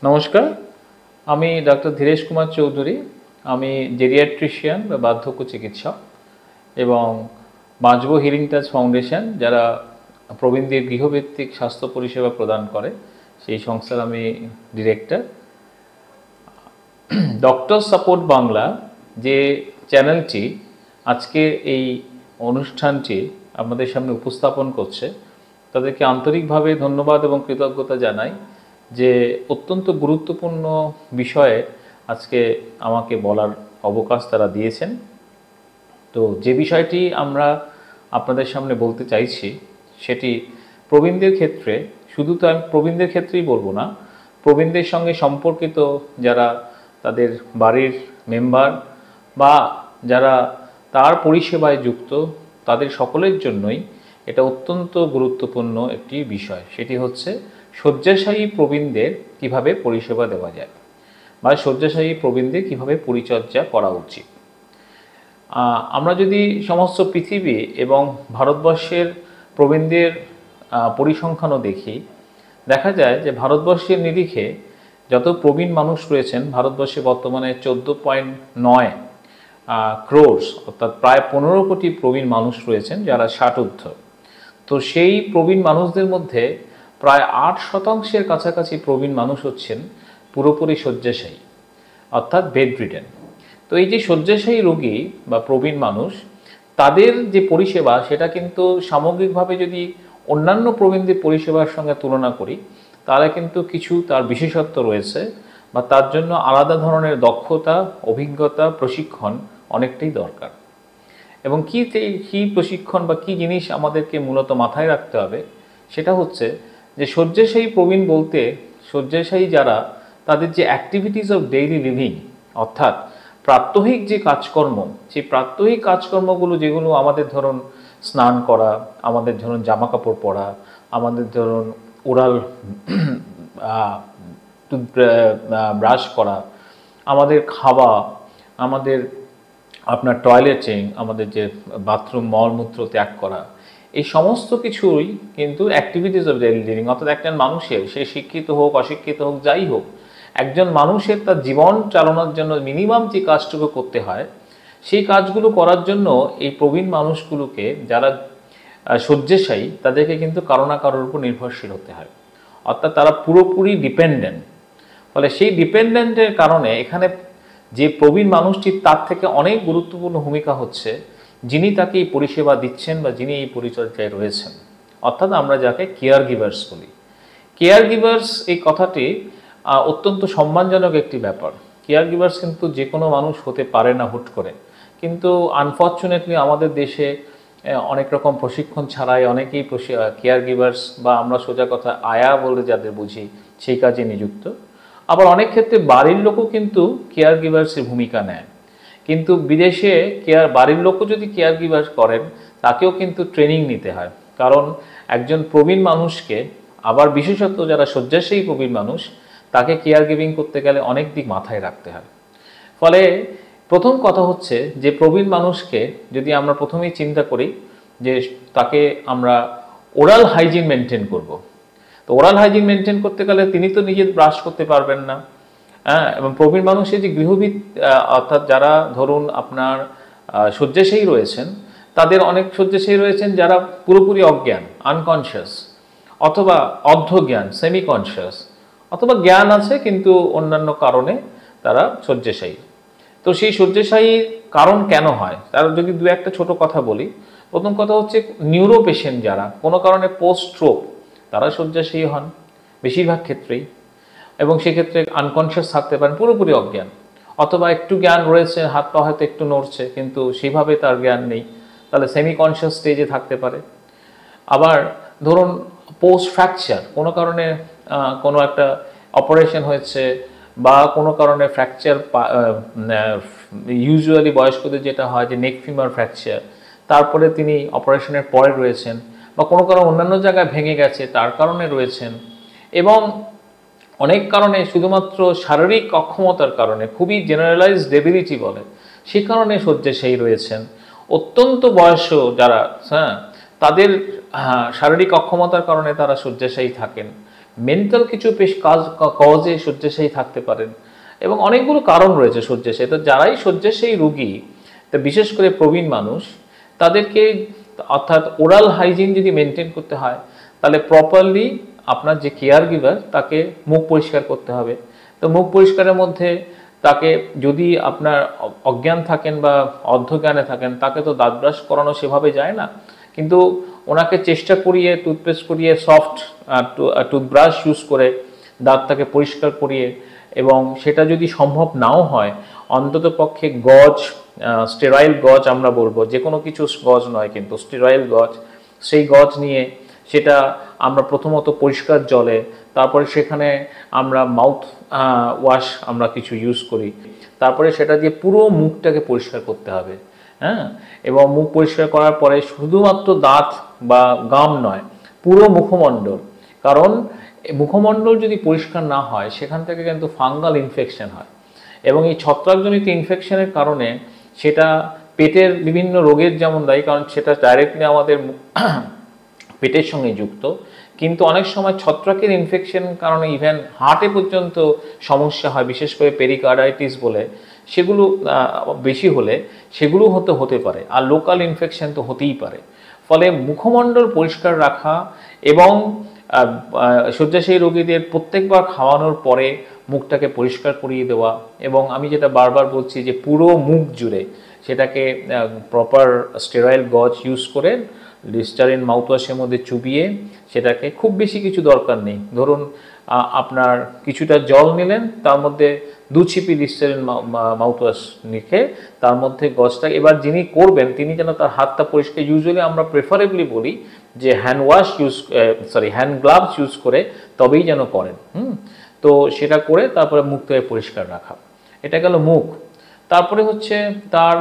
নমস্কার, আমি ডাক্তার ধীরেশ কুমার চৌধুরী। আমি জেরিয়াট্রিশিয়ান বা বার্ধক্য চিকিৎসক এবং বাঁচবো হিলিং টাচ ফাউন্ডেশন, যারা প্রবীণদের গৃহভিত্তিক স্বাস্থ্য পরিষেবা প্রদান করে, সেই সংস্থার আমি ডিরেক্টর। ডক্টর সাপোর্ট বাংলা যে চ্যানেলটি আজকে এই অনুষ্ঠানটি আমাদের সামনে উপস্থাপন করছে, তাদেরকে আন্তরিকভাবে ধন্যবাদ এবং কৃতজ্ঞতা জানাই যে অত্যন্ত গুরুত্বপূর্ণ বিষয়ে আজকে আমাকে বলার অবকাশ তারা দিয়েছেন। তো যে বিষয়টি আমরা আপনাদের সামনে বলতে চাইছি সেটি প্রবীণদের ক্ষেত্রে, শুধু তো আমি প্রবীণদের ক্ষেত্রেই বলবো না, প্রবীণদের সঙ্গে সম্পর্কিত যারা তাদের বাড়ির মেম্বার বা যারা তার পরিষেবায় যুক্ত, তাদের সকলের জন্যই এটা অত্যন্ত গুরুত্বপূর্ণ একটি বিষয়। সেটি হচ্ছে শয্যাশায়ী প্রবীণদের কিভাবে পরিষেবা দেওয়া যায় বা শয্যাশায়ী প্রবীণদের কিভাবে পরিচর্যা করা উচিত। আমরা যদি সমস্ত পৃথিবী এবং ভারতবর্ষের প্রবীণদের পরিসংখ্যানও দেখি, দেখা যায় যে ভারতবর্ষের নিরিখে যত প্রবীণ মানুষ রয়েছেন, ভারতবর্ষে বর্তমানে 14.9 ক্রোর্স, অর্থাৎ প্রায় 15 কোটি প্রবীণ মানুষ রয়েছেন যারা 60 ঊর্ধ্ব। তো সেই প্রবীণ মানুষদের মধ্যে প্রায় 8% কাছাকাছি প্রবীণ মানুষ হচ্ছেন পুরোপুরি শয্যাশায়ী, অর্থাৎ বেডরিডেন। তো এই যে শয্যাশায়ী রোগী বা প্রবীণ মানুষ, তাদের যে পরিষেবা সেটা কিন্তু সামগ্রিকভাবে যদি অন্যান্য প্রবীণদের পরিষেবার সঙ্গে তুলনা করি, তাহলে কিন্তু কিছু তার বিশেষত্ব রয়েছে বা তার জন্য আলাদা ধরনের দক্ষতা, অভিজ্ঞতা, প্রশিক্ষণ অনেকটাই দরকার। এবং কী প্রশিক্ষণ বা কী জিনিস আমাদেরকে মূলত মাথায় রাখতে হবে, সেটা হচ্ছে যে শয্যাশায়ী প্রবীণ বলতে শয্যাশায়ী যারা, তাদের যে অ্যাক্টিভিটিস অফ ডেইলি লিভিং, অর্থাৎ প্রাত্যহিক যে কাজকর্ম, সেই প্রাত্যহিক কাজকর্মগুলো যেগুলো আমাদের ধরুন স্নান করা, আমাদের ধরুন জামা কাপড় পরা, আমাদের ধরুন ওরাল ব্রাশ করা, আমাদের খাওয়া, আমাদের আপনার টয়লেটিং, আমাদের যে বাথরুম মলমূত্র ত্যাগ করা, এই সমস্ত কিছুই কিন্তু অ্যাক্টিভিটিস অফ ডেইলি লিভিং। অর্থাৎ একজন মানুষের, সে শিক্ষিত হোক অশিক্ষিত হোক যাই হোক, একজন মানুষের তার জীবন চালানোর জন্য মিনিমাম যে কাজটুকু করতে হয়, সেই কাজগুলো করার জন্য এই প্রবীণ মানুষগুলোকে, যারা শয্যাশায়ী, তাদেরকে কিন্তু কারো না কারোর উপর নির্ভরশীল হতে হয়। অর্থাৎ তারা পুরোপুরি ডিপেন্ডেন্ট। ফলে সেই ডিপেন্ডেন্টের কারণে এখানে যে প্রবীণ মানুষটি, তার থেকে অনেক গুরুত্বপূর্ণ ভূমিকা হচ্ছে যিনি তাকে এই পরিষেবা দিচ্ছেন বা যিনি এই পরিচর্যায় রয়েছেন, অর্থাৎ আমরা যাকে কেয়ার গিভার্স বলি। কেয়ার গিভার্স এই কথাটি অত্যন্ত সম্মানজনক একটি ব্যাপার। কেয়ার গিভার্স কিন্তু যে কোনো মানুষ হতে পারে না হুট করে, কিন্তু আনফর্চুনেটলি আমাদের দেশে অনেক রকম প্রশিক্ষণ ছাড়াই অনেকেই কেয়ার গিভার্স বা আমরা সোজা কথা আয়া বলে যাদের বুঝি, সেই কাজে নিযুক্ত। আবার অনেক ক্ষেত্রে বাড়ির লোকও কিন্তু কেয়ার গিভার্সের ভূমিকা নেয়। কিন্তু বিদেশে বাড়ির লোকও যদি কেয়ার গিভার্স করেন, তাকেও কিন্তু ট্রেনিং নিতে হয়। কারণ একজন প্রবীণ মানুষকে, আবার বিশেষত যারা শয্যাশায়ী প্রবীণ মানুষ, তাকে কেয়ার গিভিং করতে গেলে অনেক দিক মাথায় রাখতে হয়। ফলে প্রথম কথা হচ্ছে যে প্রবীণ মানুষকে যদি আমরা প্রথমেই চিন্তা করি যে তাকে আমরা ওরাল হাইজিন মেনটেন করব, তো ওরাল হাইজিন মেনটেন করতে গেলে তিনি তো নিজে ব্রাশ করতে পারবেন না। এবং প্রবীণ মানুষের যে অর্থাৎ যারা ধরুন আপনার শয্যাশায়ী রয়েছেন, তাদের অনেক শয্যাশায়ী রয়েছেন যারা পুরোপুরি অজ্ঞান, আনকনশিয়াস, অথবা অর্ধজ্ঞান, সেমি কনশিয়াস, অথবা জ্ঞান আছে কিন্তু অন্যান্য কারণে তারা শয্যাশায়ী। তো সেই শয্যাশায়ীর কারণ কেন হয়, তার যদি দু একটা ছোট কথা বলি। প্রথম কথা হচ্ছে নিউরো পেশেন্ট যারা, কোনো কারণে পোস্ট স্ট্রোক, তারা শয্যাশায়ী হন বেশিরভাগ ক্ষেত্রেই, এবং সেক্ষেত্রে আনকনশিয়াস থাকতে পারেন, পুরোপুরি অজ্ঞান, অথবা একটু জ্ঞান রয়েছে, হাত পা হয়তো একটু নড়ছে কিন্তু সেভাবে তার জ্ঞান নেই, তাহলে সেমি কনশিয়াস স্টেজে থাকতে পারে। আবার ধরুন পোস্ট ফ্র্যাকচার, কোনো কারণে কোনো একটা অপারেশন হয়েছে বা কোনো কারণে ফ্র্যাকচার, ইউজুয়ালি বয়স্কদের যেটা হয় যে নেক ফিমার ফ্র্যাকচার, তারপরে তিনি অপারেশনের পরে রয়েছেন, বা কোনো কারণে অন্যান্য জায়গায় ভেঙে গেছে তার কারণে রয়েছেন, এবং অনেক কারণে শুধুমাত্র শারীরিক অক্ষমতার কারণে, খুবই জেনারেলাইজড ডেবিলিটি বলে, সে কারণে শয্যাশায়ী রয়েছেন। অত্যন্ত বয়স্ক যারা, তাদের শারীরিক অক্ষমতার কারণে তারা শয্যাশায়ী থাকেন। মেন্টাল কিছু বেশ কজে শয্যাশায়ী থাকতে পারেন, এবং অনেকগুলো কারণ রয়েছে শয্যাশায়ী। তো যারাই শয্যাশায়ী রোগী, তা বিশেষ করে প্রবীণ মানুষ, তাদেরকে অর্থাৎ ওরাল হাইজিন যদি মেনটেন করতে হয়, তাহলে প্রপারলি আপনার যে কেয়ার গিভার তাকে মুখ পরিষ্কার করতে হবে। তো মুখ পরিষ্কারের মধ্যে তাকে, যদি আপনার অজ্ঞান থাকেন বা অর্ধজ্ঞানে থাকেন, তাকে তো দাঁত ব্রাশ করানো সেভাবে যায় না, কিন্তু ওনাকে চেষ্টা করিয়ে টুথপেস্ট করিয়ে সফট টুথব্রাশ ইউজ করে দাঁতটাকে পরিষ্কার করিয়ে, এবং সেটা যদি সম্ভব নাও হয় অন্তত পক্ষে গজ, স্টেরাইল গজ আমরা বলবো, যে কোনো কিছু গজ নয় কিন্তু স্টেরাইল গজ, সেই গজ নিয়ে সেটা আমরা প্রথমত পরিষ্কার জলে, তারপরে সেখানে আমরা মাউথ ওয়াশ আমরা কিছু ইউজ করি, তারপরে সেটা দিয়ে পুরো মুখটাকে পরিষ্কার করতে হবে। হ্যাঁ, এবং মুখ পরিষ্কার করার পরে শুধুমাত্র দাঁত বা গাম নয়, পুরো মুখমণ্ডল, কারণ মুখমণ্ডল যদি পরিষ্কার না হয় সেখান থেকে কিন্তু ফাঙ্গাল ইনফেকশন হয়, এবং এই ছত্রাকজনিত ইনফেকশনের কারণে সেটা পেটের বিভিন্ন রোগের যেমন দায়ী, কারণ সেটা ডাইরেক্টলি আমাদের পেটের সঙ্গে যুক্ত, কিন্তু অনেক সময় ছত্রাকের ইনফেকশন কারণে ইভেন হার্টে পর্যন্ত সমস্যা হয়, বিশেষ করে পেরিকার্ডাইটিস বলে, সেগুলো বেশি হলে সেগুলো হতে পারে, আর লোকাল ইনফেকশন তো হতেই পারে। ফলে মুখমণ্ডল পরিষ্কার রাখা এবং শয্যাশায়ী রোগীদের প্রত্যেকবার খাওয়ানোর পরে মুখটাকে পরিষ্কার করিয়ে দেওয়া, এবং আমি যেটা বারবার বলছি যে পুরো মুখ জুড়ে সেটাকে প্রপার স্টেরাইল গজ ইউজ করে লিস্টারিন মাউথওয়াশের মধ্যে চুবিয়ে, সেটাকে খুব বেশি কিছু দরকার নেই, ধরুন আপনার কিছুটা জল নিলেন, তার মধ্যে 2 ছিপি লিস্টারিন মাউথওয়াশ নিখে তার মধ্যে গজটা, এবার যিনি করবেন তিনি যেন তার হাতটা পরিষ্কার, ইউজুয়ালি আমরা প্রেফারেবলি বলি যে হ্যান্ড গ্লাভস ইউজ করে তবেই যেন করেন। তো সেটা করে তারপরে মুখটাকে পরিষ্কার রাখা, এটা গেল মুখ। তারপরে হচ্ছে তার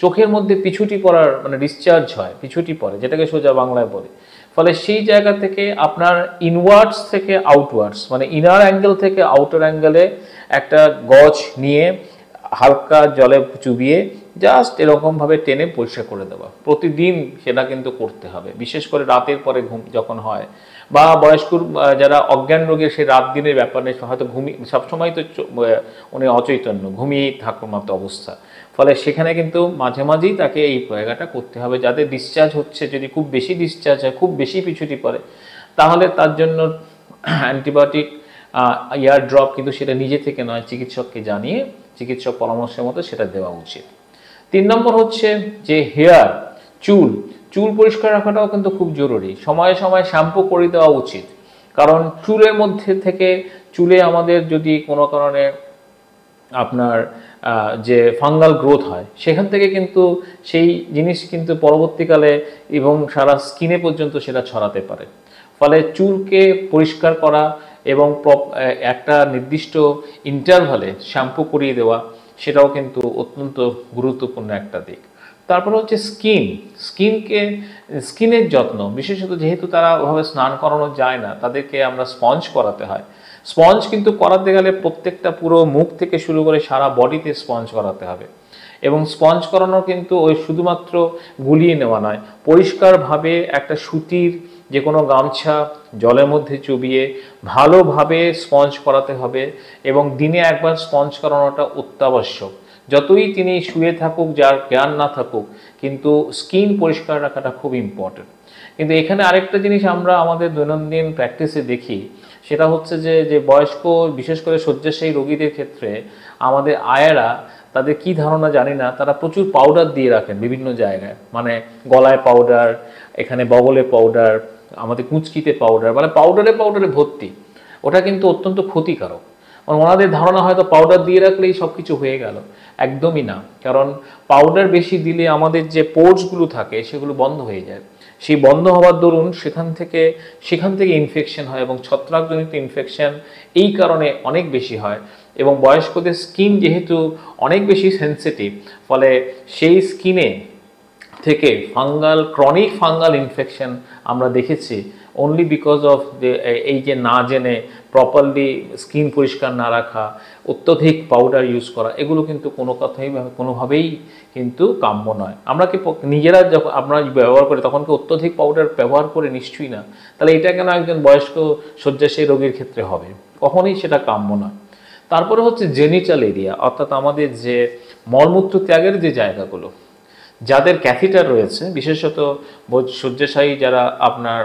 চোখের মধ্যে পিছুটি পড়ার মানে ডিসচার্জ হয়, পিছুটি পড়ে, যেটাকে সোজা বাংলায় বলে। ফলে সেই জায়গা থেকে আপনার ইনওয়ার্ডস থেকে আউটওয়ার্ডস, মানে ইনার অ্যাঙ্গেল থেকে আউটার অ্যাঙ্গেলে একটা গজ নিয়ে হালকা জলে চুবিয়ে জাস্ট এরকমভাবে টেনে পরিষ্কার করে দেওয়া, প্রতিদিন সেটা কিন্তু করতে হবে, বিশেষ করে রাতের পরে ঘুম যখন হয়, বা বয়স্ক যারা অজ্ঞান রোগের সেই রাত দিনের ব্যাপার নেই, হয়তো সবসময় তো উনি অচৈতন্য, ঘুমিয়েই থাকার মতো অবস্থা। ফলে সেখানে কিন্তু মাঝে মাঝেই তাকে এই জায়গাটা করতে হবে, যাতে ডিসচার্জ হচ্ছে, যদি খুব বেশি ডিসচার্জ হয়, খুব বেশি পিছুটি পড়ে, তাহলে তার জন্য অ্যান্টিবায়োটিক ইয়ার ড্রপ, কিন্তু সেটা নিজে থেকে নয়, চিকিৎসককে জানিয়ে চিকিৎসক পরামর্শের মতো সেটা দেওয়া উচিত। 3 নম্বর হচ্ছে যে হেয়ার, চুল পরিষ্কার রাখাটাও কিন্তু খুব জরুরি, সময়ে সময়ে শ্যাম্পু করে দেওয়া উচিত, কারণ চুলের মধ্যে থেকে চুলে আমাদের যদি কোনো কারণে আপনার যে ফাঙ্গাল গ্রোথ হয়, সেখান থেকে কিন্তু সেই জিনিস কিন্তু পরবর্তীকালে এবং সারা স্কিনে পর্যন্ত সেটা ছড়াতে পারে। ফলে চুলকে পরিষ্কার করা এবং একটা নির্দিষ্ট ইন্টারভালে শ্যাম্পু করিয়ে দেওয়া, সেটাও কিন্তু অত্যন্ত গুরুত্বপূর্ণ একটা দিক। তারপর হচ্ছে স্কিনের যত্ন, বিশেষত যেহেতু তারা ওভাবে স্নান করানো যায় না, তাদেরকে আমরা স্পঞ্জ করাতে হয়। স্পঞ্জ কিন্তু করাতে গেলে প্রত্যেকটা পুরো মুখ থেকে শুরু করে সারা বডিতে স্পঞ্জ করাতে হবে, এবং স্পঞ্জ করানো কিন্তু ওই শুধুমাত্র গুলিয়ে নেওয়া নয়, পরিষ্কারভাবে একটা সুতির যে কোনো গামছা জলের মধ্যে চুবিয়ে ভালোভাবে স্পঞ্জ করাতে হবে, এবং দিনে একবার স্পঞ্জ করানোটা অত্যাবশ্যক। যতই তিনি শুয়ে থাকুক, যার জ্ঞান না থাকুক, কিন্তু স্কিন পরিষ্কার রাখাটা খুব ইম্পর্টেন্ট। কিন্তু এখানে আরেকটা জিনিস আমরা আমাদের দৈনন্দিন প্র্যাকটিসে দেখি, সেটা হচ্ছে যে বয়স্ক বিশেষ করে শয্যাশায়ী রোগীদের ক্ষেত্রে আমাদের আয়ারা, তাদের কি ধারণা জানি না, তারা প্রচুর পাউডার দিয়ে রাখেন বিভিন্ন জায়গায়, মানে গলায় পাউডার, এখানে বগলে পাউডার, আমাদের কুঁচকিতে পাউডার, মানে পাউডারে ভর্তি। ওটা কিন্তু অত্যন্ত ক্ষতিকারক। ওনাদের ধারণা হয়তো পাউডার দিয়ে রাখলেই সব কিছু হয়ে গেল, একদমই না। কারণ পাউডার বেশি দিলে আমাদের যে পোর্সগুলো থাকে সেগুলো বন্ধ হয়ে যায়, সেই বন্ধ হওয়ার দরুন সেখান থেকে ইনফেকশন হয়, এবং ছত্রাকজনিত ইনফেকশন এই কারণে অনেক বেশি হয়। এবং বয়স্কদের স্কিন যেহেতু অনেক বেশি সেন্সিটিভ, ফলে সেই স্কিনে থেকে ক্রনিক ফাঙ্গাল ইনফেকশন আমরা দেখেছি অনলি বিকজ অফ এই যে না জেনে প্রপারলি স্কিন পরিষ্কার না রাখা, অত্যধিক পাউডার ইউজ করা, এগুলো কিন্তু কোনোভাবেই কিন্তু কাম্য নয়। আমরা কি নিজেরা যখন আমরা ব্যবহার করি তখন কি অত্যধিক পাউডার ব্যবহার করে? নিশ্চয়ই না। তাহলে এটা কেন একজন বয়স্ক শয্যাশায়ী রোগীর ক্ষেত্রে হবে? কখনোই সেটা কাম্য নয়। তারপরে হচ্ছে জেনিটাল এরিয়া, অর্থাৎ আমাদের যে মলমূত্র ত্যাগের যে জায়গাগুলো, যাদের ক্যাথিটার রয়েছে, বিশেষত শয্যাশায়ী যারা আপনার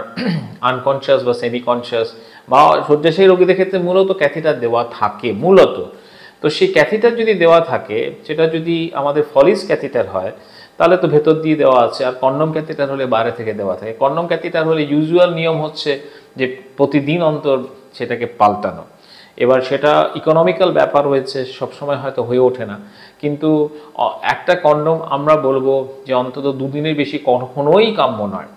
আনকনশিয়াস বা সেমি কনশিয়াস বা শয্যাশায়ী রোগীদের ক্ষেত্রে মূলত ক্যাথিটার দেওয়া থাকে মূলত। তো সেই ক্যাথিটার যদি দেওয়া থাকে, সেটা যদি আমাদের ফলিস ক্যাথিটার হয় তাহলে তো ভেতর দিয়ে দেওয়া আছে, আর কন্ডম ক্যাথিটার হলে বাইরে থেকে দেওয়া থাকে। কন্ডম ক্যাথিটার হলে ইউজুয়াল নিয়ম হচ্ছে যে প্রতিদিন অন্তর সেটাকে পাল্টানো। এবার সেটা ইকোনমিক্যাল ব্যাপার রয়েছে, সবসময় হয়তো হয়ে ওঠে না, কিন্তু একটা কন্ডম আমরা বলবো যে অন্তত 2 দিনের বেশি কখনোই কাম্য নয়।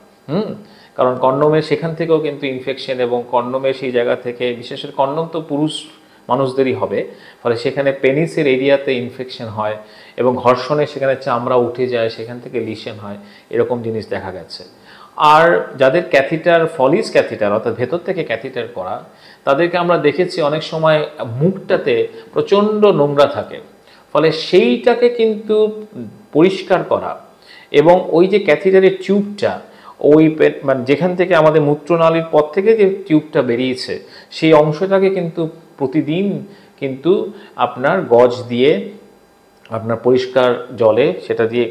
কারণ কন্ডোমের সেখান থেকেও কিন্তু ইনফেকশন, এবং কন্ডোমের সেই জায়গা থেকে, বিশেষ করে কন্ডোম তো পুরুষ মানুষদেরই হবে, ফলে সেখানে পেনিসের এরিয়াতে ইনফেকশন হয় এবং ঘর্ষণে সেখানে চামড়া উঠে যায়, সেখান থেকে লিশন হয়, এরকম জিনিস দেখা গেছে। আর যাদের ক্যাথিটার ফলিস ক্যাথিটার অর্থাৎ ভেতর থেকে ক্যাথিটার করা, তাদেরকে আমরা দেখেছি অনেক সময় মুখটাতে প্রচণ্ড নোংরা থাকে, ফলে সেইটাকে কিন্তু পরিষ্কার করা এবং ওই যে ক্যাথিটারের টিউবটা, ওই মানে যেখান থেকে আমাদের মূত্রনালীর পথ থেকে যে টিউবটা বেরিয়েছে সেই অংশটাকে কিন্তু প্রতিদিন কিন্তু আপনার গজ দিয়ে, আপনার পরিষ্কার জলে সেটা দিয়ে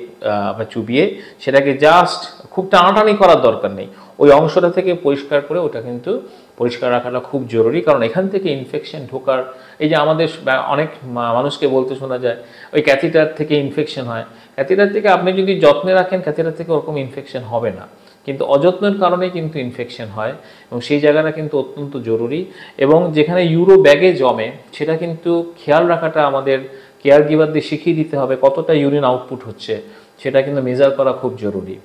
আপনার চুবিয়ে সেটাকে জাস্ট খুব টানাটানি করার দরকার নেই, ওই অংশটা থেকে পরিষ্কার করে ওটা কিন্তু পরিষ্কার রাখাটা খুব জরুরি। কারণ এখান থেকে ইনফেকশন ঢোকার, এই যে আমাদের অনেক মানুষকে বলতে শোনা যায় ওই ক্যাথিটার থেকে ইনফেকশন হয়, ক্যাথিটার থেকে আপনি যদি যত্নে রাখেন ক্যাথিটার থেকে ওরকম ইনফেকশন হবে না, কিন্তু অযত্নের কারণে কিন্তু ইনফেকশন হয়, এবং সেই জায়গাটা কিন্তু অত্যন্ত জরুরি। এবং যেখানে ইউরো ব্যাগে জমে সেটা কিন্তু খেয়াল রাখাটা আমাদের কেয়ার গিভারদের শিখিয়ে দিতে হবে, কতটা ইউরিন আউটপুট হচ্ছে সেটা কিন্তু মেজার করা খুব জরুরি।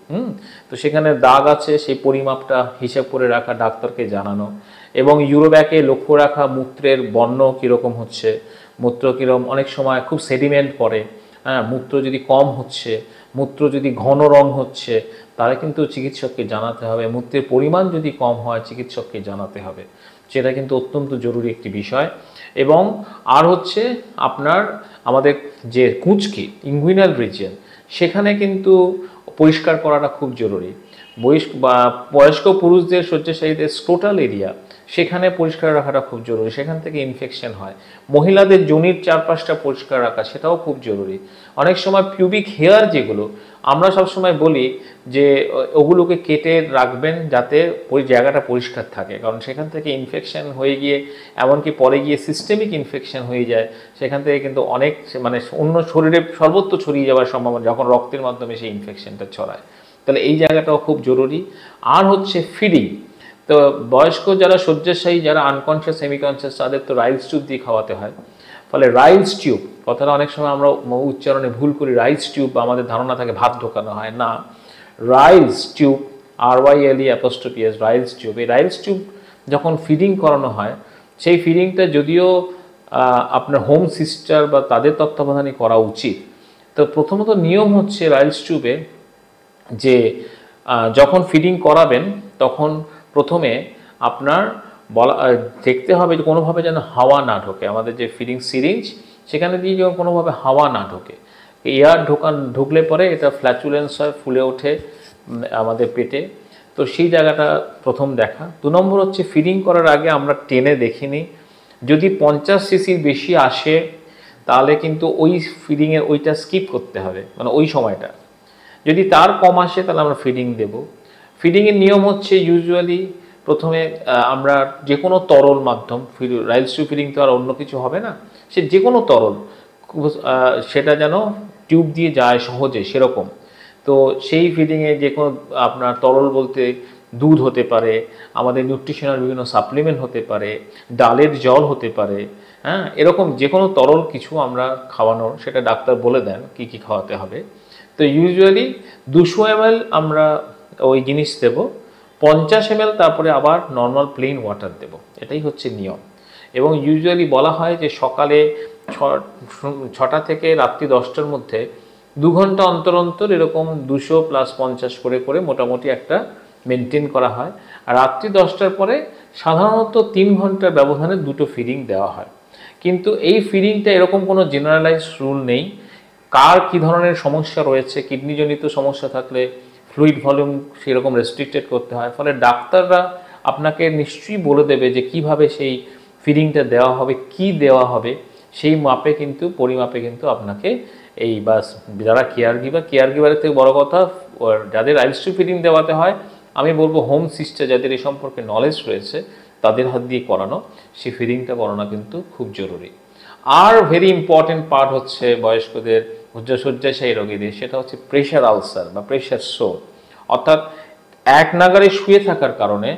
তো সেখানে দাগ আছে, সেই পরিমাপটা হিসাব করে রাখা, ডাক্তারকে জানানো, এবং ইউরোব্যাকে লক্ষ্য রাখা মূত্রের বর্ণ কীরকম হচ্ছে, মূত্র কীরকম, অনেক সময় খুব সেডিমেন্ট পড়ে, মূত্র যদি কম হচ্ছে, মূত্র যদি ঘন রং হচ্ছে, তাহলে কিন্তু চিকিৎসককে জানাতে হবে। মূত্রের পরিমাণ যদি কম হয় চিকিৎসককে জানাতে হবে, সেটা কিন্তু অত্যন্ত জরুরি একটি বিষয়। এবং আর হচ্ছে আপনার আমাদের যে কুঁচকি ইনগুইনাল রিজিয়ন, সেখানে কিন্তু পরিষ্কার করাটা খুব জরুরি। বয়স্ক পুরুষদের শয্যাশায়ীদের স্ক্রোটাল এরিয়া, সেখানে পরিষ্কার রাখাটা খুব জরুরি, সেখান থেকে ইনফেকশন হয়। মহিলাদের যোনির চারপাশটা পরিষ্কার রাখা সেটাও খুব জরুরি। অনেক সময় পিউবিক হেয়ার যেগুলো, আমরা সবসময় বলি যে ওগুলোকে কেটে রাখবেন যাতে ওই জায়গাটা পরিষ্কার থাকে, কারণ সেখান থেকে ইনফেকশন হয়ে গিয়ে এমনকি পরে গিয়ে সিস্টেমিক ইনফেকশন হয়ে যায়, সেখান থেকে কিন্তু অনেক মানে অন্য শরীরে সর্বত্র ছড়িয়ে যাওয়ার সম্ভাবনা, যখন রক্তের মাধ্যমে সেই ইনফেকশনটা ছড়ায়। তাহলে এই জায়গাটাও খুব জরুরি। আর হচ্ছে ফিডিং, তো বয়স্ক যারা শয্যাশায়ী, যারা আনকনশিয়াস সেমিকনশিয়াস, তাদের তো রাইলস টিউব দিয়ে খাওয়াতে হয়। ফলে রাইলস টিউব কথাটা অনেক সময় আমরা উচ্চারণে ভুল করি, রাইলস টিউব আমাদের ধারণা থাকে ভাত ঢোকানো হয়, না, রাইলস টিউব, RYLE', রাইলস টিউব। এই রাইলস টিউব যখন ফিডিং করানো হয়, সেই ফিডিংটা যদিও আপনার হোম সিস্টার বা তাদের তত্ত্বাবধানে করা উচিত। তো প্রথমত নিয়ম হচ্ছে রাইলস টিউবে যে যখন ফিডিং করাবেন তখন প্রথমে আপনার দেখতে হবে যে কোনোভাবে যেন হাওয়া না ঢোকে, আমাদের যে ফিডিং সিরিঞ্জ সেখানে দিয়ে যেন কোনোভাবে হাওয়া না ঢোকে। এয়ার ঢুকলে পরে এটা ফ্ল্যাচুলেন্স হয়, ফুলে ওঠে আমাদের পেটে, তো সেই জায়গাটা প্রথম দেখা। 2 নম্বর হচ্ছে ফিডিং করার আগে আমরা টেনে দেখিনি, যদি 50 সিসির বেশি আসে তাহলে কিন্তু ওই ফিডিংয়ের ওইটা স্কিপ করতে হবে, মানে ওই সময়টা। যদি তার কম আসে তাহলে আমরা ফিডিং দেব। ফিডিংয়ের নিয়ম হচ্ছে ইউজুয়ালি প্রথমে আমরা যে কোনো তরল মাধ্যম, রাইলস টিউব ফিডিং তো আর অন্য কিছু হবে না, সে যে কোনো তরল সেটা যেন টিউব দিয়ে যায় সহজে সেরকম। তো সেই ফিডিংয়ে যে কোনো আপনার তরল বলতে দুধ হতে পারে, আমাদের নিউট্রিশনাল বিভিন্ন সাপ্লিমেন্ট হতে পারে, ডালের জল হতে পারে, এরকম যে কোনো তরল কিছু আমরা খাওয়ানোর, সেটা ডাক্তার বলে দেন কি কি খাওয়াতে হবে। তো ইউজুয়ালি 200 ml আমরা ওই জিনিস দেব, 50 ml তারপরে আবার নর্মাল প্লেন ওয়াটার দেব, এটাই হচ্ছে নিয়ম। এবং ইউজুয়ালি বলা হয় যে সকালে 6টা থেকে রাত্রি 10টার মধ্যে 2 ঘন্টা অন্তর অন্তর এরকম 200 + 50 করে মোটামুটি একটা মেনটেন করা হয়। আর রাত্রি 10টার পরে সাধারণত 3 ঘন্টার ব্যবধানে 2টো ফিডিং দেওয়া হয়। কিন্তু এই ফিডিংটা এরকম কোনো জেনারেলাইজ রুল নেই। কার কী ধরনের সমস্যা রয়েছে, কিডনিজনিত সমস্যা থাকলে ফ্লুইড ভলিউম সেরকম রেস্ট্রিক্টেড করতে হয়। ফলে ডাক্তাররা আপনাকে নিশ্চয়ই বলে দেবে যে কিভাবে সেই ফিডিংটা দেওয়া হবে, কি দেওয়া হবে, সেই মাপে কিন্তু পরিমাপে কিন্তু আপনাকে এই বাস যারা কেয়ার গিভারের থেকে বড় কথা যাদের আইএলস2 ফিডিং দেওয়াতে হয়, আমি বলবো হোম সিস্টার যাদের এই সম্পর্কে নলেজ রয়েছে তাদের হাত দিয়ে করানো, সেই ফিডিংটা করানো কিন্তু খুব জরুরি। আর ভেরি ইম্পর্টেন্ট পার্ট হচ্ছে বয়স্কদের শয্যাশায়ী রোগীদের, সেটা হচ্ছে প্রেশার আলসার বা প্রেশার সোর। অর্থাৎ এক নাগারে শুয়ে থাকার কারণে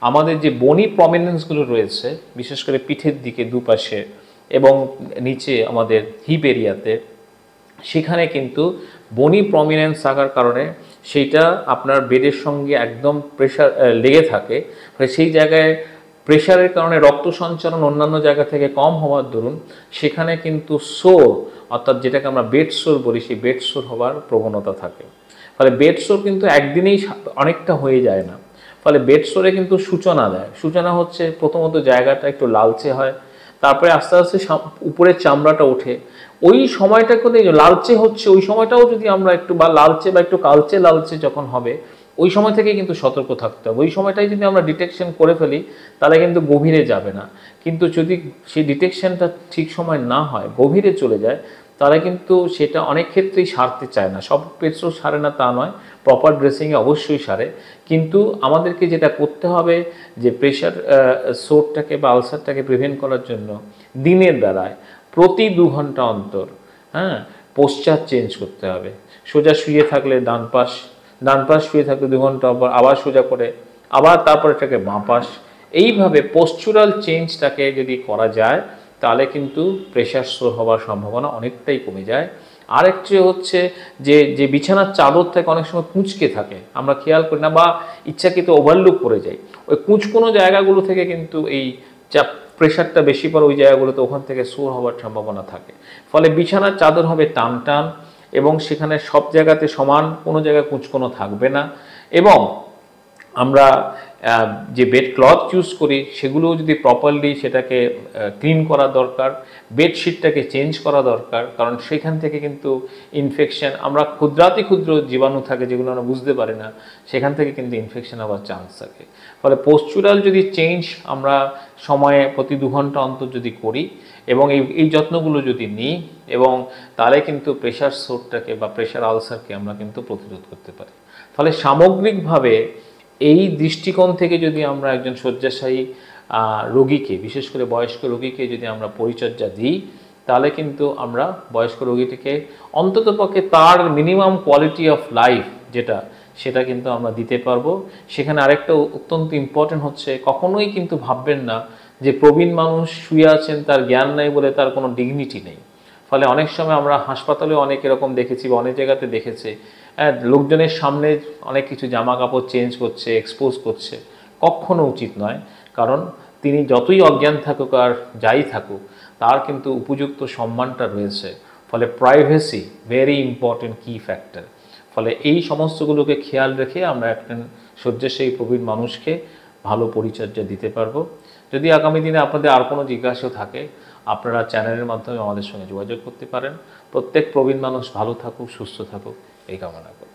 আমাদের যে বনি প্রমিনেন্সগুলো রয়েছে, বিশেষ করে পিঠের দিকে দুপাশে এবং নিচে আমাদের হিপ এরিয়াতে, সেখানে কিন্তু বনি প্রমিনেন্স থাকার কারণে সেইটা আপনার বেডের সঙ্গে একদম প্রেশার লেগে থাকে। সেই জায়গায় প্রেশারের কারণে রক্ত সঞ্চালন অন্যান্য জায়গা থেকে কম হওয়ার দরুন সেখানে কিন্তু সোর, অর্থাৎ যেটাকে আমরা বেড সোর বলি, সেই বেড সোর হওয়ার প্রবণতা থাকে। ফলে বেড সোর কিন্তু একদিনেই অনেকটা হয়ে যায় না। ফলে বেড সোরে কিন্তু সূচনা দেয়। সূচনা হচ্ছে প্রথমত জায়গাটা একটু লালচে হয়, তারপরে আস্তে আস্তে উপরের চামড়াটা ওঠে। ওই সময়টাকে লালচে হচ্ছে, ওই সময়টাও যদি আমরা একটু বা লালচে বা একটু কালচে লালচে যখন হবে, ওই সময় থেকে কিন্তু সতর্ক থাকতে হবে। ওই সময়টাই যদি আমরা ডিটেকশন করে ফেলি তাহলে কিন্তু গভীরে যাবে না। কিন্তু যদি সেই ডিটেকশনটা ঠিক সময় না হয়, গভীরে চলে যায়, তাহলে কিন্তু সেটা অনেক ক্ষেত্রেই সারতে চায় না। সব পেট্রো সারে না তা নয়, প্রপার ড্রেসিংয়ে অবশ্যই সারে। কিন্তু আমাদেরকে যেটা করতে হবে যে প্রেশার সোরটাকে বা আলসারটাকে প্রিভেন্ট করার জন্য দিনের বেলায় প্রতি 2 ঘন্টা অন্তর পোশ্চার চেঞ্জ করতে হবে। সোজা শুয়ে থাকলে ডান পাশ শুয়ে থাকলে 2 ঘন্টা পর আবার সোজা করে, আবার তারপর এটাকে বাঁ পাশ, এইভাবে পোস্চুরাল চেঞ্জটাকে যদি করা যায় তাহলে কিন্তু প্রেশার স্লো হওয়ার সম্ভাবনা অনেকটাই কমে যায়। আরেকটি হচ্ছে যে বিছানার চাদর থেকে অনেক সময় কুঁচকে থাকে, আমরা খেয়াল করি না বা ইচ্ছাকৃত ওভারলুক করে যাই। ওই কুঁচকোনো জায়গাগুলো থেকে কিন্তু এই চাপ প্রেশারটা বেশি পড়ে ওই জায়গাগুলোতে, ওখান থেকে সোর হওয়ার সম্ভাবনা থাকে। ফলে বিছানার চাদর হবে টান টান এবং সেখানে সব জায়গাতে সমান, কোনো জায়গায় কুঁচকোনো থাকবে না। এবং আমরা যে বেড ক্লথ ইউজ করি সেগুলোও যদি প্রপারলি সেটাকে ক্লিন করা দরকার, বেডশিটটাকে চেঞ্জ করা দরকার, কারণ সেখান থেকে কিন্তু ইনফেকশন, আমরা ক্ষুদ্রাতি ক্ষুদ্র জীবাণু থাকে যেগুলো আমরা বুঝতে পারি না, সেখান থেকে কিন্তু ইনফেকশন হওয়ার চান্স থাকে। ফলে পোস্চুরাল যদি চেঞ্জ আমরা সময়ে প্রতি 2 ঘন্টা অন্তর যদি করি এবং এই যত্নগুলো যদি নিই, এবং তাহলে কিন্তু প্রেশার সোরটাকে বা প্রেশার আলসারকে আমরা কিন্তু প্রতিরোধ করতে পারি। ফলে সামগ্রিকভাবে এই দৃষ্টিকোণ থেকে যদি আমরা একজন শয্যাশায়ী রোগীকে, বিশেষ করে বয়স্ক রোগীকে যদি আমরা পরিচর্যা দিই, তাহলে কিন্তু আমরা বয়স্ক রোগীটিকে অন্ততপক্ষে তার মিনিমাম কোয়ালিটি অফ লাইফ সেটা কিন্তু আমরা দিতে পারবো। সেখানে আরেকটা অত্যন্ত ইম্পর্টেন্ট হচ্ছে, কখনোই কিন্তু ভাববেন না যে প্রবীণ মানুষ শুয়ে আছেন, তার জ্ঞান নেই বলে তার কোনো ডিগনিটি নেই। ফলে অনেক সময় আমরা হাসপাতালে অনেক এরকম দেখেছি বা অনেক জায়গাতে দেখেছি, লোকজনের সামনে অনেক কিছু জামা কাপড় চেঞ্জ করছে, এক্সপোজ করছে। কখনো উচিত নয়, কারণ তিনি যতই অজ্ঞান থাকুক আর যাই থাকুক, তার কিন্তু উপযুক্ত সম্মানটা রয়েছে। ফলে প্রাইভেসি ভেরি ইম্পর্টেন্ট কি ফ্যাক্টর। ফলে এই সমস্তগুলোকে খেয়াল রেখে আমরা একজন শয্যাশায়ী প্রবীণ মানুষকে ভালো পরিচর্যা দিতে পারবো। যদি আগামী দিনে আপনাদের আর কোনো জিজ্ঞাসা থাকে, আপনারা চ্যানেলের মাধ্যমে আমাদের সঙ্গে যোগাযোগ করতে পারেন। প্রত্যেক প্রবীণ মানুষ ভালো থাকুক, সুস্থ থাকুক, এই কামনা করি।